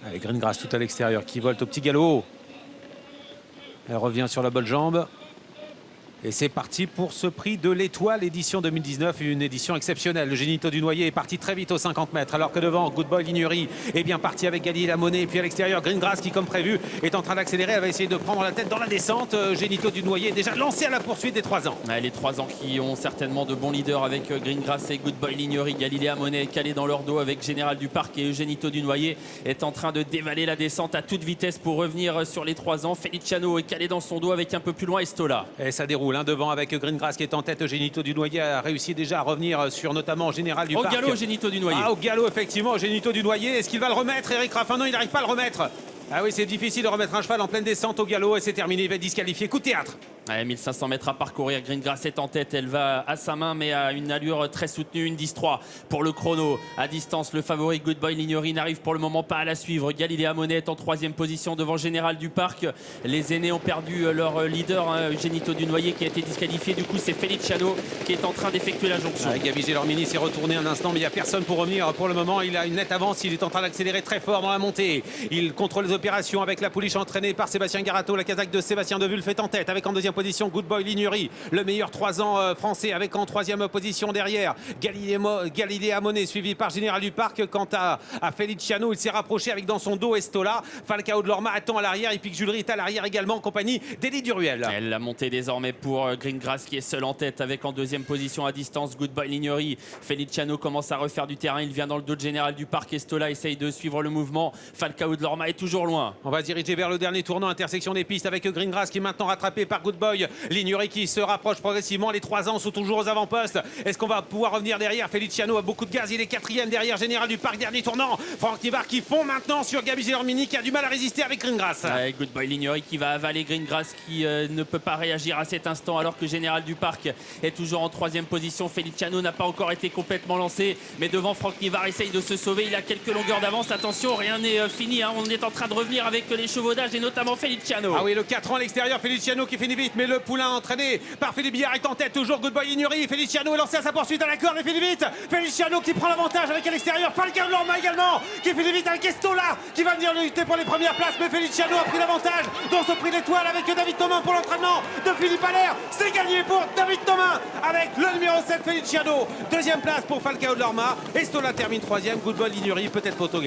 Avec Greengrass tout à l'extérieur qui volte au petit galop. Elle revient sur la bonne jambe. Et c'est parti pour ce prix de l'Étoile, édition 2019, une édition exceptionnelle. Le Génito du Noyer est parti très vite aux 50 mètres, alors que devant, Good Boy Lignery est bien parti avec Galilée Lamonnet. Et puis à l'extérieur, Greengrass qui, comme prévu, est en train d'accélérer. Elle va essayer de prendre la tête dans la descente. Génito du Noyer est déjà lancé à la poursuite des 3 ans. Les 3 ans qui ont certainement de bons leaders avec Greengrass et Good Boy Lignery. Galilée Lamonnet calé dans leur dos avec Général du Parc et Génito du Noyer est en train de dévaler la descente à toute vitesse pour revenir sur les 3 ans. Feliciano est calé dans son dos avec un peu plus loin Estola. Et ça déroule devant avec Greengrass qui est en tête. Génito du Noyer a réussi déjà à revenir sur notamment Général du Parc. Au galop, Génito du Noyer. Au galop, effectivement, Génito du Noyer. Est-ce qu'il va le remettre, Eric Raffin? Non, il n'arrive pas à le remettre. Ah oui, c'est difficile de remettre un cheval en pleine descente au galop et c'est terminé. Il va être disqualifié. Coup de théâtre. 1500 mètres à parcourir, Greengrass est en tête, elle va à sa main mais à une allure très soutenue, une 10-3 pour le chrono. À distance, le favori Good Boy Lignery n'arrive pour le moment pas à la suivre. Galilée Lamonnet est en 3e position devant Général du Parc. Les aînés ont perdu leur leader, Génito du Noyer qui a été disqualifié. Du coup, c'est Feliciano qui est en train d'effectuer la jonction. Gabi Gélormini s'est retourné un instant mais il n'y a personne pour revenir. Pour le moment, il a une nette avance, il est en train d'accélérer très fort dans la montée. Il contrôle les opérations avec la pouliche entraînée par Sébastien Garato. La casaque de Sébastien Devulf est en tête avec en 2e position Good Boy Lignery, le meilleur 3 ans français avec en 3e position derrière Galilée Lamonnet suivi par Général du Parc. Quant à Feliciano, il s'est rapproché avec dans son dos Estola. Falcao de Lorma attend à l'arrière et puis Julery est à l'arrière également en compagnie d'Elie Duruel. Elle l'a montée désormais pour Greengrass qui est seul en tête avec en 2e position à distance Good Boy Lignery. Feliciano commence à refaire du terrain, il vient dans le dos de Général du Parc. Estola essaye de suivre le mouvement. Falcao de Lorma est toujours loin. On va se diriger vers le dernier tournant, intersection des pistes avec Greengrass qui est maintenant rattrapé par Good Boy Lignery qui se rapproche progressivement. Les 3 ans sont toujours aux avant-postes. Est-ce qu'on va pouvoir revenir derrière? Feliciano a beaucoup de gaz, il est 4e derrière Général du Parc, dernier tournant. Franck Nivard qui fond maintenant sur Gabi Gélormini qui a du mal à résister avec Greengrass. Good Boy Lignery qui va avaler Greengrass qui ne peut pas réagir à cet instant alors que Général du Parc est toujours en 3e position. Feliciano n'a pas encore été complètement lancé mais devant Franck Nivard essaye de se sauver. Il a quelques longueurs d'avance. Attention, rien n'est fini. On est en train de revenir avec l'échafaudage et notamment Feliciano. Ah oui, le 4 ans à l'extérieur, Feliciano qui finit vite mais le poulain entraîné par Philippe Billard est en tête, toujours Good Boy Lignery. Feliciano est lancé à sa poursuite à la corde et finit vite. Feliciano qui prend l'avantage avec à l'extérieur. Falcao de Lorma également qui finit vite avec Estola qui va venir lutter pour les premières places. Mais Feliciano a pris l'avantage dans ce prix d'étoile avec David Thomas pour l'entraînement de Philippe Allaire. C'est gagné pour David Thomas avec le numéro 7 Feliciano. 2e place pour Falcao de Lorma. Estola termine 3e. Good Boy Lignery peut-être poteau galop.